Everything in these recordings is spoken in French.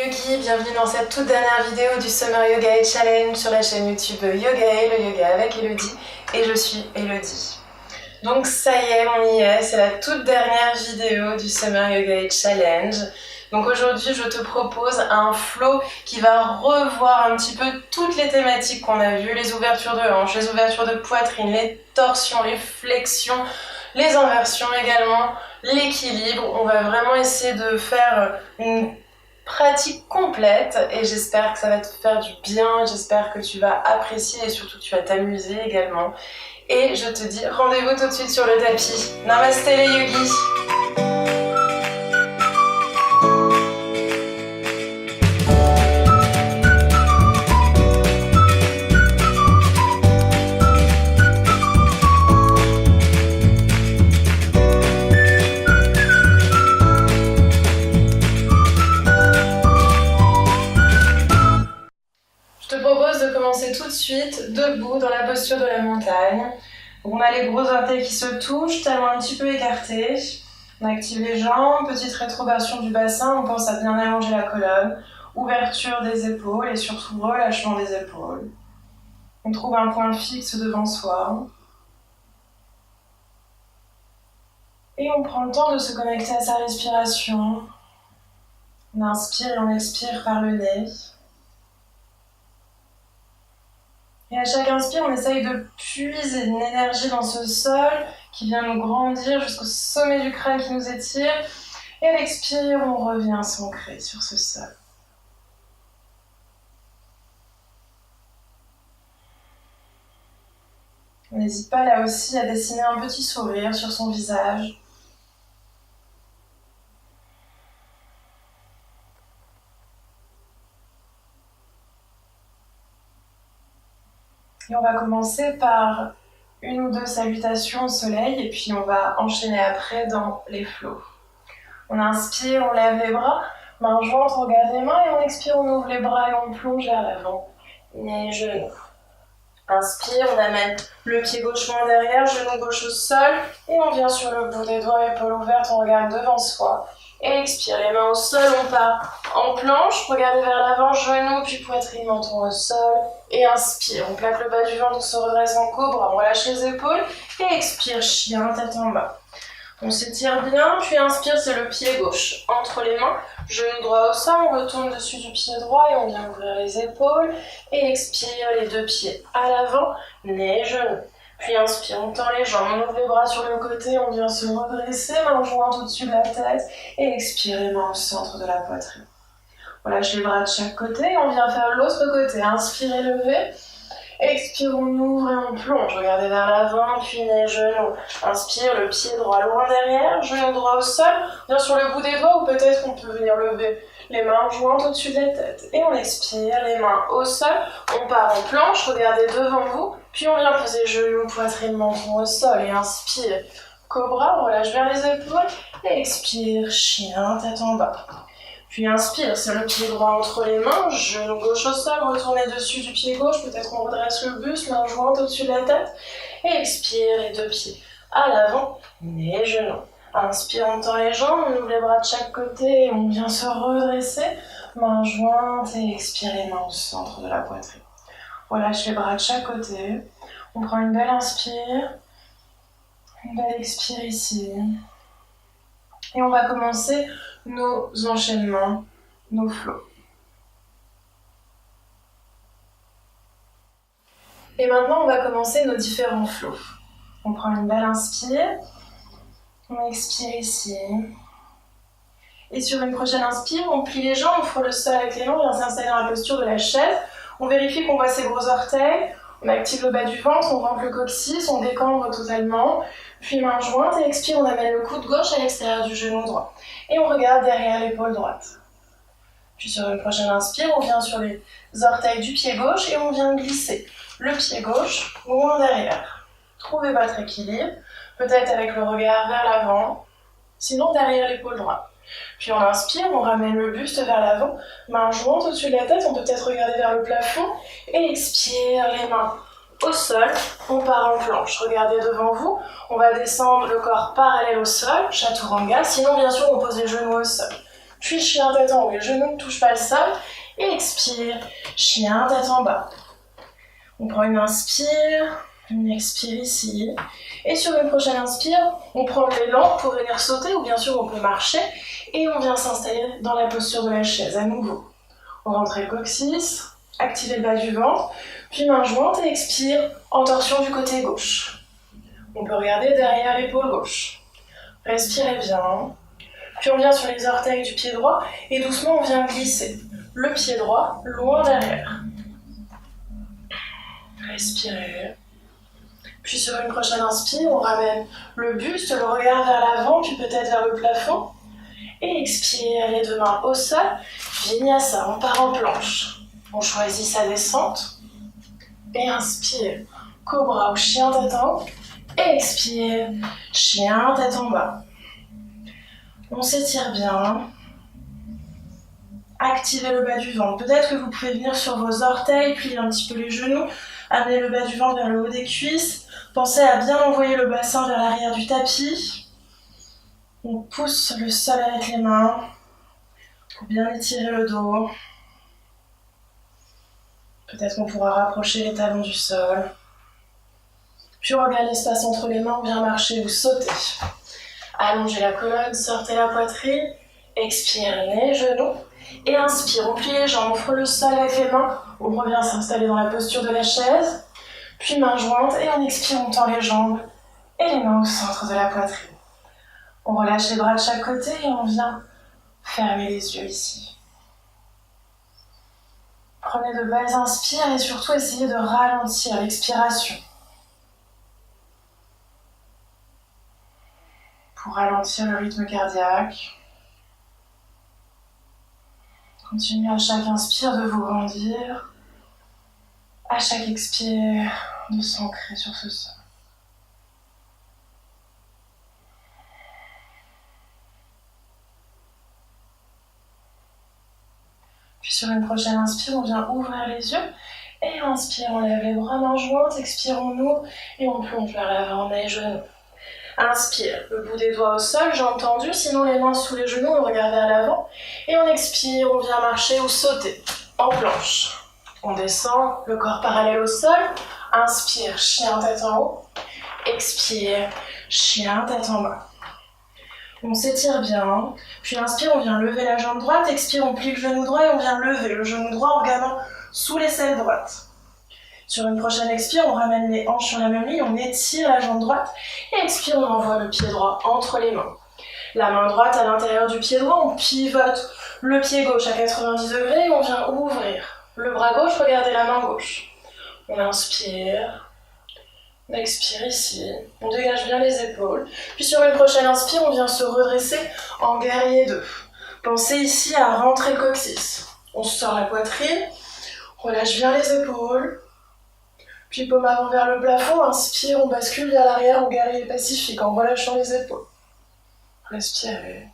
Yogi, bienvenue dans cette toute dernière vidéo du Summer Yoga Challenge sur la chaîne YouTube Yoga et le yoga avec Elodie, et je suis Elodie. Donc ça y est, on y est, c'est la toute dernière vidéo du Summer Yoga Challenge. Donc aujourd'hui je te propose un flow qui va revoir un petit peu toutes les thématiques qu'on a vues, les ouvertures de hanches, les ouvertures de poitrine, les torsions, les flexions, les inversions également, l'équilibre. On va vraiment essayer de faire une pratique complète et j'espère que ça va te faire du bien, j'espère que tu vas apprécier et surtout que tu vas t'amuser également. Et je te dis rendez-vous tout de suite sur le tapis. Namasté les yogis. Tout de suite debout dans la posture de la montagne. On a les gros orteils qui se touchent, talons un petit peu écartés. On active les jambes, petite rétroversion du bassin, on pense à bien allonger la colonne, ouverture des épaules et surtout relâchement des épaules. On trouve un point fixe devant soi. Et on prend le temps de se connecter à sa respiration. On inspire et on expire par le nez. Et à chaque inspire, on essaye de puiser une énergie dans ce sol qui vient nous grandir jusqu'au sommet du crâne qui nous étire. Et à l'expire, on revient s'ancrer sur ce sol. On n'hésite pas là aussi à dessiner un petit sourire sur son visage. Et on va commencer par une ou deux salutations au soleil et puis on va enchaîner après dans les flots. On inspire, on lève les bras, main jointe, on regarde les mains et on expire, on ouvre les bras et on plonge vers l'avant. Les genoux. Inspire, on amène le pied gauche loin derrière, genou gauche au sol et on vient sur le bout des doigts, épaules ouvertes, on regarde devant soi. Et expire, les mains au sol, on part en planche, regardez vers l'avant, genoux, puis poitrine, menton au sol. Et inspire, on plaque le bas du ventre, on se redresse en cobra, on relâche les épaules. Et expire, chien, tête en bas. On s'étire bien, puis inspire, c'est le pied gauche entre les mains, genou droit au sol, on retourne dessus du pied droit et on vient ouvrir les épaules. Et expire, les deux pieds à l'avant, les genoux. Puis inspire, on tend les jambes, on ouvre les bras sur le côté, on vient se redresser, main jointe au-dessus de la tête. Et expire, les mains au centre de la poitrine. On lâche les bras de chaque côté, on vient faire l'autre côté. Inspire et lever. Expire, on ouvre et on plonge. Regardez vers l'avant, puis les genoux. Inspire, le pied droit loin derrière, genou droit au sol. On vient sur le bout des doigts ou peut-être qu'on peut venir lever les mains jointes au-dessus de la tête. Et on expire, les mains au sol. On part en planche, regardez devant vous. Puis on vient poser genoux, poitrine, menton au sol. Et inspire, cobra, on relâche vers les épaules. Et expire, chien, tête en bas. Puis inspire, c'est le pied droit entre les mains, genou gauche au sol, retournez dessus du pied gauche, peut-être qu'on redresse le buste, main jointe au-dessus de la tête. Et expire, les deux pieds à l'avant, les genoux. Inspire, on tend les jambes, on ouvre les bras de chaque côté, on vient se redresser, main jointe et expire les mains au centre de la poitrine. Relâche les bras de chaque côté, on prend une belle inspire, une belle expire ici. Et on va commencer nos enchaînements, nos flows. Et maintenant, on va commencer nos différents flows. On prend une belle inspire, on expire ici. Et sur une prochaine inspire, on plie les jambes, on frôle le sol avec les mains, on vient s'installer dans la posture de la chaise. On vérifie qu'on voit ses gros orteils, on active le bas du ventre, on rentre le coccyx, on décambre totalement. Puis main jointe et expire, on amène le coude gauche à l'extérieur du genou droit. Et on regarde derrière l'épaule droite. Puis sur une prochaine inspire, on vient sur les orteils du pied gauche et on vient glisser le pied gauche loin derrière. Trouvez votre équilibre, peut-être avec le regard vers l'avant, sinon derrière l'épaule droite. Puis on inspire, on ramène le buste vers l'avant, main jointe au-dessus de la tête, on peut peut-être regarder vers le plafond. Et expire, les mains au sol, on part en planche. Regardez devant vous, on va descendre le corps parallèle au sol, chaturanga, sinon bien sûr on pose les genoux au sol. Puis chien tête en haut, les genoux ne touchent pas le sol. Et expire, chien tête en bas. On prend une inspire, une expire ici. Et sur une prochaine inspire, on prend l'élan pour venir sauter, ou bien sûr on peut marcher. Et on vient s'installer dans la posture de la chaise à nouveau. On rentre le coccyx, activez le bas du ventre, puis main jointe et expire en torsion du côté gauche. On peut regarder derrière l'épaule gauche. Respirez bien. Puis on vient sur les orteils du pied droit et doucement on vient glisser le pied droit loin derrière. Respirez. Puis sur une prochaine inspire, on ramène le buste, le regard vers l'avant, puis peut-être vers le plafond. Et expire, les deux mains au sol. Vinyasa, on part en planche. On choisit sa descente. Et inspire, cobra ou chien tête en haut. Et expire, chien tête en bas. On s'étire bien. Activez le bas du ventre. Peut-être que vous pouvez venir sur vos orteils, plier un petit peu les genoux, amener le bas du ventre vers le haut des cuisses. Pensez à bien envoyer le bassin vers l'arrière du tapis. On pousse le sol avec les mains pour bien étirer le dos. Peut-être qu'on pourra rapprocher les talons du sol. Puis on regarde l'espace entre les mains, on vient marcher ou sauter. Allongez la colonne, sortez la poitrine, expirez les genoux. Et inspire, on plie les jambes, on frôle le sol avec les mains. On revient s'installer dans la posture de la chaise. Puis main jointe et en expire, on tend les jambes et les mains au centre de la poitrine. On relâche les bras de chaque côté et on vient fermer les yeux ici. Prenez de belles inspires et surtout essayez de ralentir l'expiration. Pour ralentir le rythme cardiaque. Continuez à chaque inspire de vous grandir. À chaque expire, de s'ancrer sur ce sol. Puis sur une prochaine inspire, on vient ouvrir les yeux. Et inspire, on lève les bras, main jointe, expire, on ouvre et on plonge vers l'avant, les genoux. Inspire, le bout des doigts au sol, jambes tendues, sinon les mains sous les genoux, on regarde vers l'avant. Et on expire, on vient marcher ou sauter en planche. On descend, le corps parallèle au sol. Inspire, chien tête en haut. Expire, chien tête en bas. On s'étire bien. Puis inspire, on vient lever la jambe droite. Expire, on plie le genou droit et on vient lever le genou droit en regardant sous l'aisselle droite. Sur une prochaine expire, on ramène les hanches sur la même ligne, on étire la jambe droite. Et expire, on envoie le pied droit entre les mains. La main droite à l'intérieur du pied droit, on pivote le pied gauche à 90 degrés et on vient ouvrir le bras gauche, regardez la main gauche. On inspire, on expire ici, on dégage bien les épaules. Puis sur une prochaine inspire, on vient se redresser en guerrier 2. Pensez ici à rentrer le coccyx. On sort la poitrine, relâche bien les épaules. Puis paume avant vers le plafond, inspire, on bascule vers l'arrière en guerrier pacifique en relâchant les épaules. Respirez.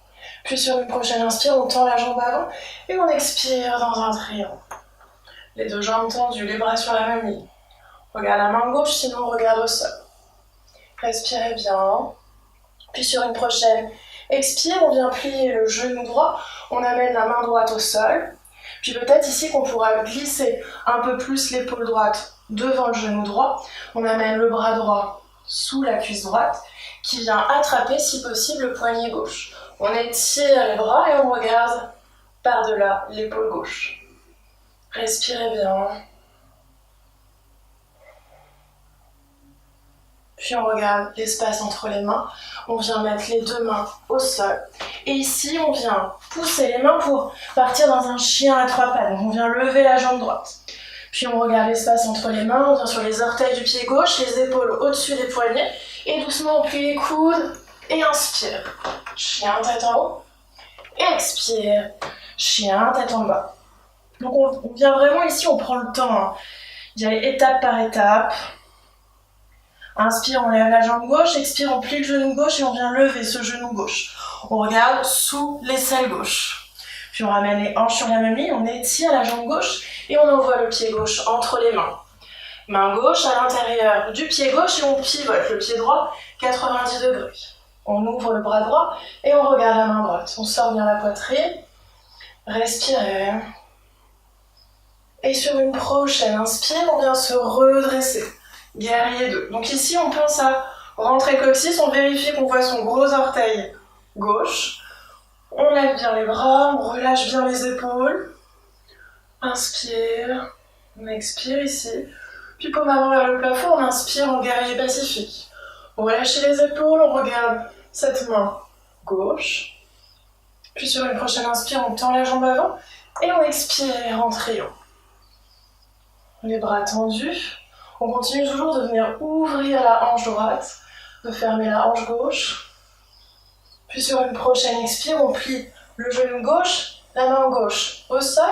Puis sur une prochaine inspire, on tend la jambe avant et on expire dans un triangle. Les deux jambes tendues, les bras sur la même ligne. Regarde la main gauche, sinon on regarde au sol. Respirez bien. Puis sur une prochaine expire, on vient plier le genou droit, on amène la main droite au sol. Puis peut-être ici qu'on pourra glisser un peu plus l'épaule droite devant le genou droit. On amène le bras droit sous la cuisse droite qui vient attraper si possible le poignet gauche. On étire les bras et on regarde par-delà l'épaule gauche. Respirez bien. Puis on regarde l'espace entre les mains. On vient mettre les deux mains au sol. Et ici, on vient pousser les mains pour partir dans un chien à trois pattes. Donc on vient lever la jambe droite. Puis on regarde l'espace entre les mains. On vient sur les orteils du pied gauche, les épaules au-dessus des poignets. Et doucement, on plie les coudes. Et inspire. Chien, tête en haut. Et expire. Chien, tête en bas. Donc on vient vraiment ici, on prend le temps d'y aller étape par étape. Inspire, on lève la jambe gauche, expire, on plie le genou gauche et on vient lever ce genou gauche. On regarde sous l'aisselle gauche. Puis on ramène les hanches sur la même ligne, on étire la jambe gauche et on envoie le pied gauche entre les mains. Main gauche à l'intérieur du pied gauche et on pivote le pied droit 90 degrés. On ouvre le bras droit et on regarde la main droite. On sort bien la poitrine. Respirez. Et sur une prochaine inspire, on vient se redresser. Guerrier 2. Donc ici, on pense à rentrer le coccyx, on vérifie qu'on voit son gros orteil gauche. On lève bien les bras, on relâche bien les épaules. Inspire, on expire ici. Puis paume avant vers le plafond, on inspire en guerrier pacifique. On relâche les épaules, on regarde cette main gauche. Puis sur une prochaine inspire, on tend la jambe avant. Et on expire en triomphe. Les bras tendus. On continue toujours de venir ouvrir la hanche droite, de fermer la hanche gauche. Puis sur une prochaine expire, on plie le genou gauche, la main gauche au sol.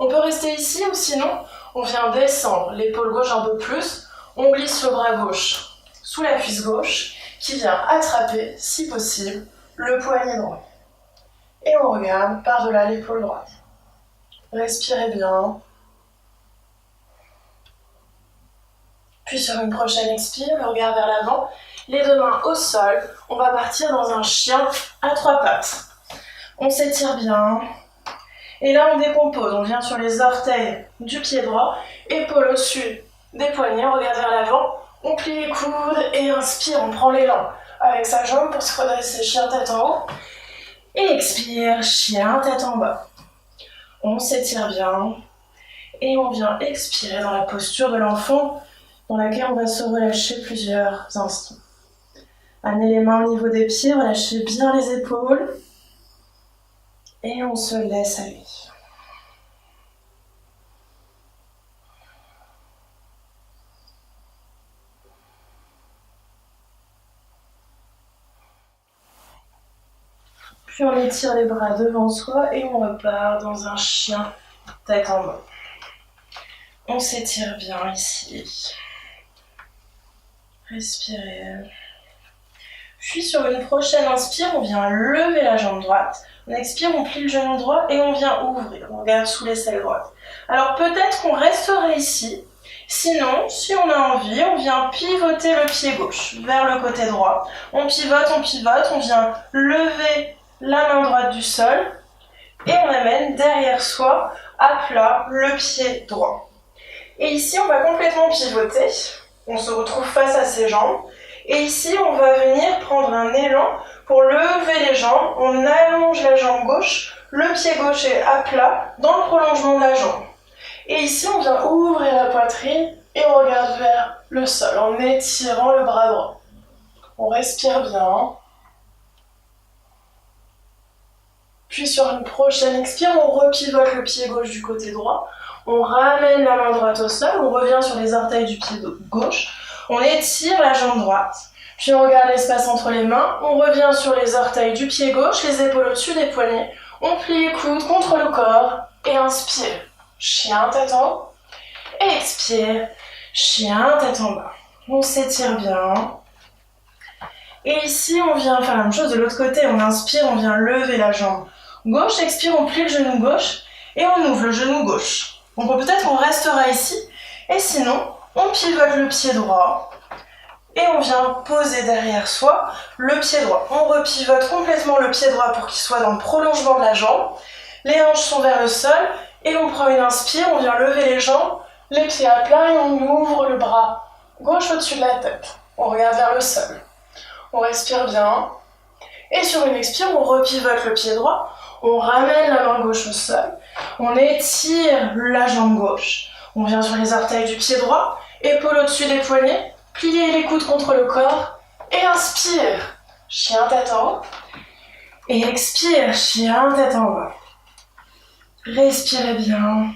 On peut rester ici ou sinon, on vient descendre l'épaule gauche un peu plus. On glisse le bras gauche sous la cuisse gauche qui vient attraper, si possible, le poignet droit. Et on regarde par-delà l'épaule droite. Respirez bien. Puis sur une prochaine expire, le regard vers l'avant, les deux mains au sol. On va partir dans un chien à 3 pattes. On s'étire bien. Et là, on décompose. On vient sur les orteils du pied droit, épaule au-dessus des poignets, on regarde vers l'avant. On plie les coudes et inspire, on prend l'élan avec sa jambe pour se redresser, chien tête en haut. Et expire, chien tête en bas. On s'étire bien. Et on vient expirer dans la posture de l'enfant, dans laquelle on va se relâcher plusieurs instants. Amenez les mains au niveau des pieds, relâchez bien les épaules. Et on se laisse aller. Puis on étire les bras devant soi et on repart dans un chien tête en bas. On s'étire bien ici. Respirez. Puis sur une prochaine inspire, on vient lever la jambe droite. On expire, on plie le genou droit et on vient ouvrir. On regarde sous l'aisselle droite. Alors peut-être qu'on resterait ici. Sinon, si on a envie, on vient pivoter le pied gauche vers le côté droit. On pivote, on vient lever la main droite du sol et on amène derrière soi à plat le pied droit. Et ici, on va complètement pivoter. On se retrouve face à ses jambes. Et ici, on va venir prendre un élan pour lever les jambes. On allonge la jambe gauche, le pied gauche est à plat dans le prolongement de la jambe. Et ici, on vient ouvrir la poitrine et on regarde vers le sol en étirant le bras droit. On respire bien. Puis sur une prochaine expire, on repivote le pied gauche du côté droit. On ramène la main droite au sol, on revient sur les orteils du pied gauche. On étire la jambe droite. Puis on regarde l'espace entre les mains. On revient sur les orteils du pied gauche, les épaules au-dessus des poignets. On plie les coudes contre le corps et inspire. Chien tête en haut. Et expire. Chien tête en bas. On s'étire bien. Et ici, on vient faire la même chose de l'autre côté. On inspire, on vient lever la jambe gauche. Expire, on plie le genou gauche. Et on ouvre le genou gauche. Donc peut-être qu'on restera ici. Et sinon, on pivote le pied droit. Et on vient poser derrière soi le pied droit. On repivote complètement le pied droit pour qu'il soit dans le prolongement de la jambe. Les hanches sont vers le sol. Et on prend une inspire, on vient lever les jambes, les pieds à plat et on ouvre le bras gauche au-dessus de la tête. On regarde vers le sol. On respire bien. Et sur une expire, on repivote le pied droit. On ramène la main gauche au sol. On étire la jambe gauche. On vient sur les orteils du pied droit. Épaule au-dessus des poignets. Pliez les coudes contre le corps. Et inspire. Chien tête en haut. Et expire. Chien tête en bas. Respirez bien.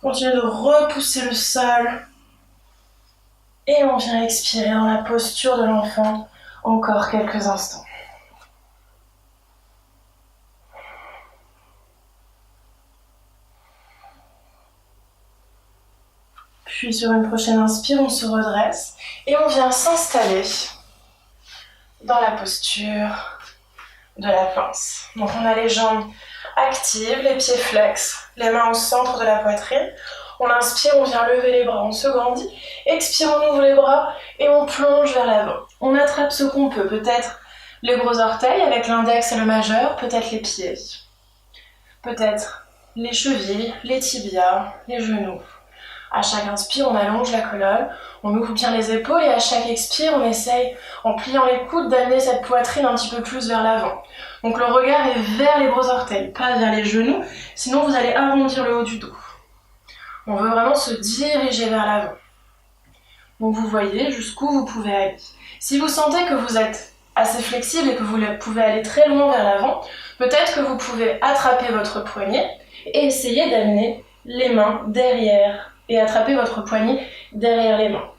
Continuez de repousser le sol. Et on vient expirer dans la posture de l'enfant encore quelques instants. Puis sur une prochaine inspire, on se redresse et on vient s'installer dans la posture de la planche. Donc on a les jambes actives, les pieds flex, les mains au centre de la poitrine. On inspire, on vient lever les bras, on se grandit. Expire, on ouvre les bras et on plonge vers l'avant. On attrape ce qu'on peut, peut-être Les gros orteils avec l'index et le majeur, peut-être les pieds, peut-être les chevilles, les tibias, les genoux. À chaque inspire, on allonge la colonne, on ouvre bien les épaules et à chaque expire, on essaye, en pliant les coudes, d'amener cette poitrine un petit peu plus vers l'avant. Donc le regard est vers les gros orteils, pas vers les genoux, sinon vous allez arrondir le haut du dos. On veut vraiment se diriger vers l'avant. Donc vous voyez jusqu'où vous pouvez aller. Si vous sentez que vous êtes assez flexible et que vous pouvez aller très loin vers l'avant, peut-être que vous pouvez attraper votre poignet et essayer d'amener les mains derrière et attraper votre poignet derrière les mains.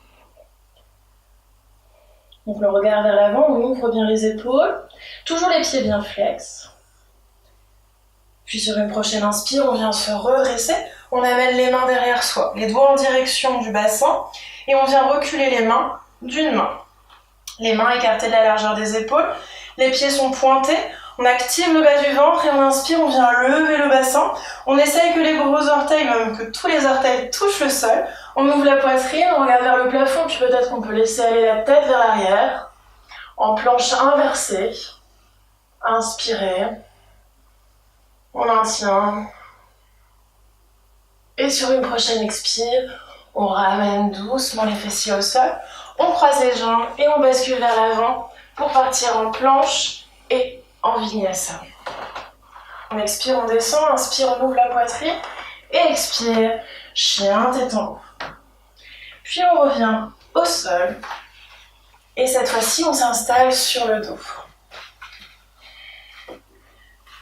Donc le regard vers l'avant, on ouvre bien les épaules, toujours les pieds bien flex. Puis sur une prochaine inspire, on vient se redresser, on amène les mains derrière soi, les doigts en direction du bassin et on vient reculer les mains d'une main. Les mains écartées de la largeur des épaules, les pieds sont pointés, on active le bas du ventre et on inspire, on vient lever le bassin. On essaye que les gros orteils, même que tous les orteils touchent le sol. On ouvre la poitrine, on regarde vers le plafond, puis peut-être qu'on peut laisser aller la tête vers l'arrière. En planche inversée. Inspirez. On maintient. Et sur une prochaine expire, on ramène doucement les fessiers au sol. On croise les jambes et on bascule vers l'avant pour partir en planche et en vinyasa. On expire, on descend, inspire, on ouvre la poitrine et expire, chien, tête en haut. Puis on revient au sol et cette fois-ci on s'installe sur le dos.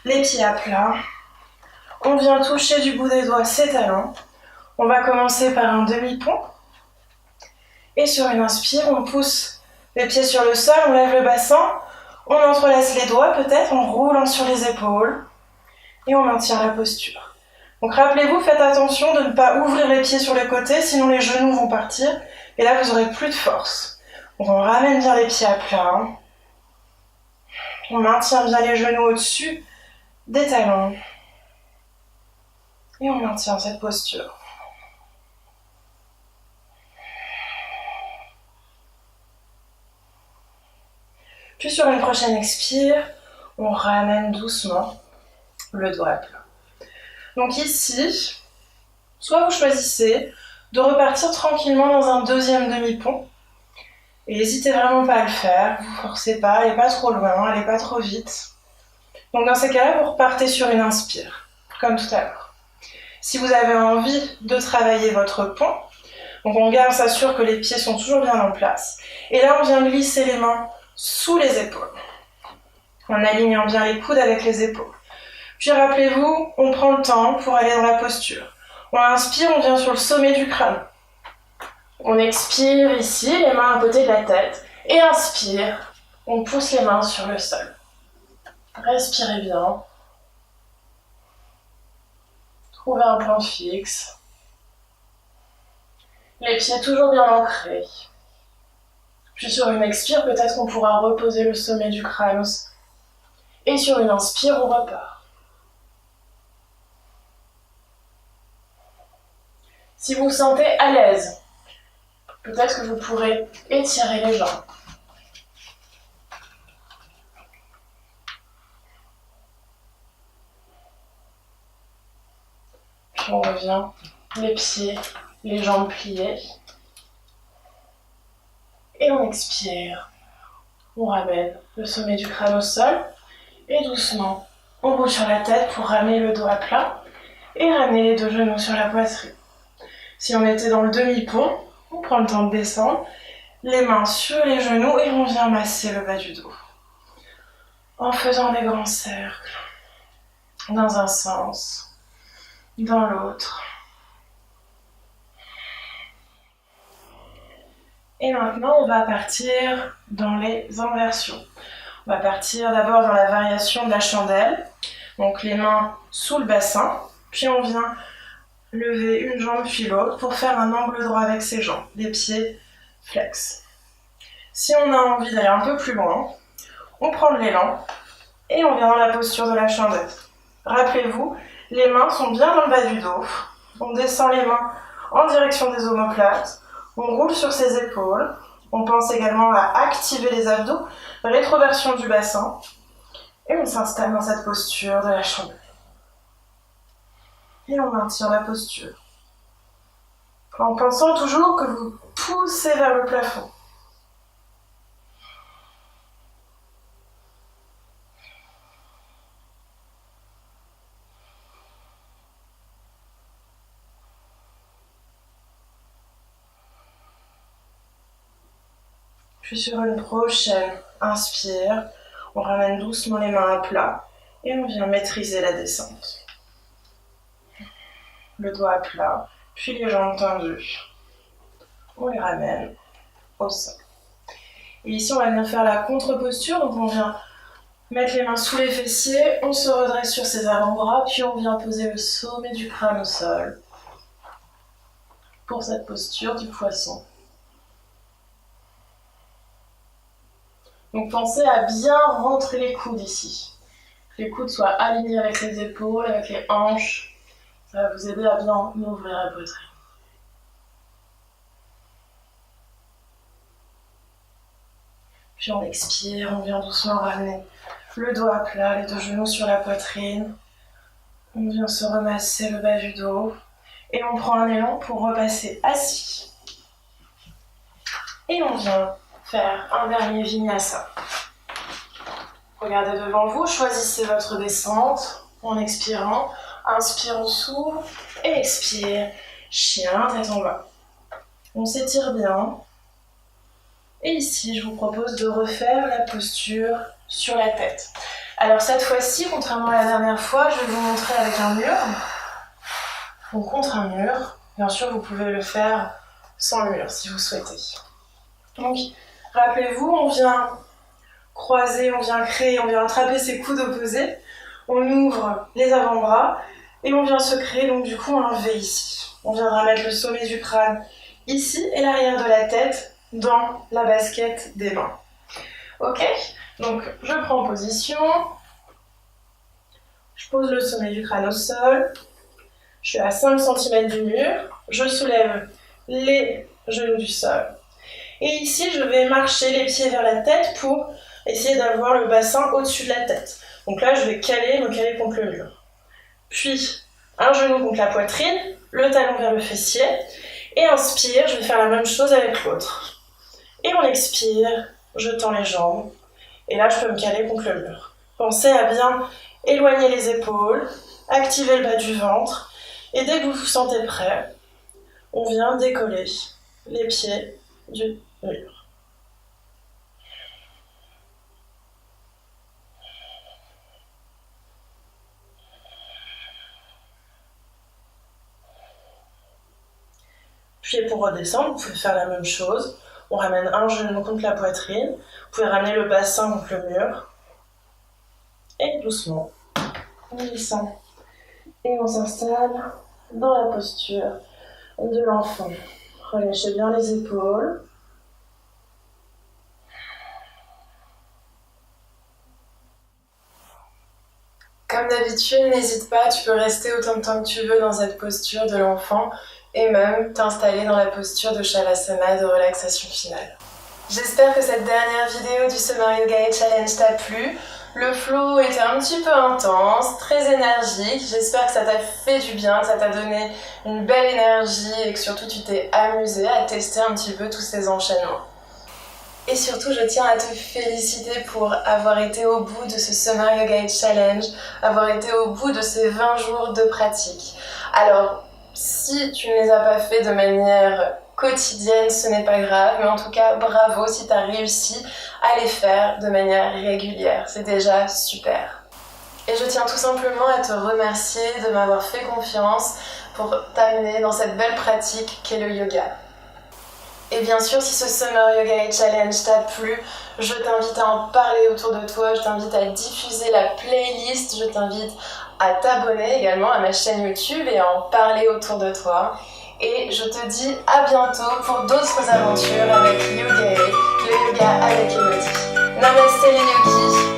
Les pieds à plat. On vient toucher du bout des doigts ses talons. On va commencer par un demi-pont. Et sur une inspire, on pousse les pieds sur le sol, on lève le bassin. On entrelace les doigts peut-être en roulant sur les épaules et on maintient la posture. Donc rappelez-vous, faites attention de ne pas ouvrir les pieds sur les côtés, sinon les genoux vont partir et là vous n'aurez plus de force. Donc on ramène bien les pieds à plat. On maintient bien les genoux au-dessus des talons et on maintient cette posture. Puis sur une prochaine expire, on ramène doucement le doigt à plat. Donc ici, soit vous choisissez de repartir tranquillement dans un deuxième demi-pont. Et n'hésitez vraiment pas à le faire, vous forcez pas, allez pas trop loin, allez pas trop vite. Donc dans ces cas-là, vous repartez sur une inspire, comme tout à l'heure. Si vous avez envie de travailler votre pont, donc on s'assure que les pieds sont toujours bien en place. Et là, on vient glisser les mains sous les épaules, en alignant bien les coudes avec les épaules. Puis rappelez-vous, on prend le temps pour aller dans la posture. On inspire, on vient sur le sommet du crâne. On expire ici, les mains à côté de la tête. Et inspire, on pousse les mains sur le sol. Respirez bien. Trouvez un point fixe. Les pieds toujours bien ancrés. Puis sur une expire, peut-être qu'on pourra reposer le sommet du crâne. Et sur une inspire, on repart. Si vous vous sentez à l'aise, peut-être que vous pourrez étirer les jambes. Puis on revient, les pieds, les jambes pliées. Et on expire. On ramène le sommet du crâne au sol. Et doucement, on roule sur la tête pour ramener le dos à plat. Et ramener les deux genoux sur la poitrine. Si on était dans le demi-pont, on prend le temps de descendre. Les mains sur les genoux et on vient masser le bas du dos. En faisant des grands cercles. Dans un sens. Dans l'autre. Et maintenant, on va partir dans les inversions. On va partir d'abord dans la variation de la chandelle. Donc les mains sous le bassin. Puis on vient lever une jambe puis l'autre pour faire un angle droit avec ses jambes. Les pieds flex. Si on a envie d'aller un peu plus loin, on prend de l'élan et on vient dans la posture de la chandelle. Rappelez-vous, les mains sont bien dans le bas du dos. On descend les mains en direction des omoplates. On roule sur ses épaules On pense également à activer les abdos, rétroversion du bassin, et on s'installe dans cette posture de la chambre. Et on maintient la posture, en pensant toujours que vous poussez vers le plafond. Puis sur une prochaine inspire, on ramène doucement les mains à plat et on vient maîtriser la descente. Le doigt à plat, puis les jambes tendues. On les ramène au sol. Et ici, on va venir faire la contre-posture, donc on vient mettre les mains sous les fessiers, on se redresse sur ses avant-bras, puis on vient poser le sommet du crâne au sol pour cette posture du poisson. Donc pensez à bien rentrer les coudes ici. Que les coudes soient alignés avec les épaules, avec les hanches. Ça va vous aider à bien ouvrir la poitrine. Puis on expire, on vient doucement ramener le doigt à plat, les deux genoux sur la poitrine. On vient se remasser le bas du dos. Et on prend un élan pour repasser assis. Et on vient faire un dernier vinyasa. Regardez devant vous, choisissez votre descente en expirant. Inspire, on s'ouvre et expire. Chien, tête en bas. On s'étire bien. Et ici, je vous propose de refaire la posture sur la tête. Alors cette fois-ci, contrairement à la dernière fois, je vais vous montrer avec un mur. Donc contre un mur. Bien sûr, vous pouvez le faire sans le mur si vous souhaitez. Donc, rappelez-vous, on vient croiser, on vient créer, on vient attraper ses coudes opposés. On ouvre les avant-bras et on vient se créer donc du coup un V ici. On viendra mettre le sommet du crâne ici et l'arrière de la tête dans la basket des mains. Ok? Donc je prends position. Je pose le sommet du crâne au sol. Je suis à 5 cm du mur. Je soulève les genoux du sol. Et ici, je vais marcher les pieds vers la tête pour essayer d'avoir le bassin au-dessus de la tête. Donc là, je vais me caler contre le mur. Puis, un genou contre la poitrine, le talon vers le fessier. Et inspire, je vais faire la même chose avec l'autre. Et on expire, je tends les jambes. Et là, je peux me caler contre le mur. Pensez à bien éloigner les épaules, activer le bas du ventre. Et dès que vous vous sentez prêt, on vient décoller les pieds du mur. Puis pour redescendre, vous pouvez faire la même chose. On ramène un genou contre la poitrine. Vous pouvez ramener le bassin contre le mur. Et doucement, on descend. Et on s'installe dans la posture de l'enfant. Relâchez bien les épaules. Comme d'habitude, n'hésite pas, tu peux rester autant de temps que tu veux dans cette posture de l'enfant et même t'installer dans la posture de Shavasana, de relaxation finale. J'espère que cette dernière vidéo du Summer Yoga Challenge t'a plu. Le flow était un petit peu intense, très énergique. J'espère que ça t'a fait du bien, que ça t'a donné une belle énergie et que surtout tu t'es amusé à tester un petit peu tous ces enchaînements. Et surtout, je tiens à te féliciter pour avoir été au bout de ce Summer Yoga Challenge, avoir été au bout de ces 20 jours de pratique. Alors, si tu ne les as pas fait de manière quotidienne, ce n'est pas grave, mais en tout cas, bravo si tu as réussi à les faire de manière régulière. C'est déjà super. Et je tiens tout simplement à te remercier de m'avoir fait confiance pour t'amener dans cette belle pratique qu'est le yoga. Et bien sûr, si ce Summer Yoga Challenge t'a plu, je t'invite à en parler autour de toi, je t'invite à diffuser la playlist, je t'invite à t'abonner également à ma chaîne YouTube et à en parler autour de toi. Et je te dis à bientôt pour d'autres aventures avec Yoga, le yoga avec Elodie. Namaste les yogis!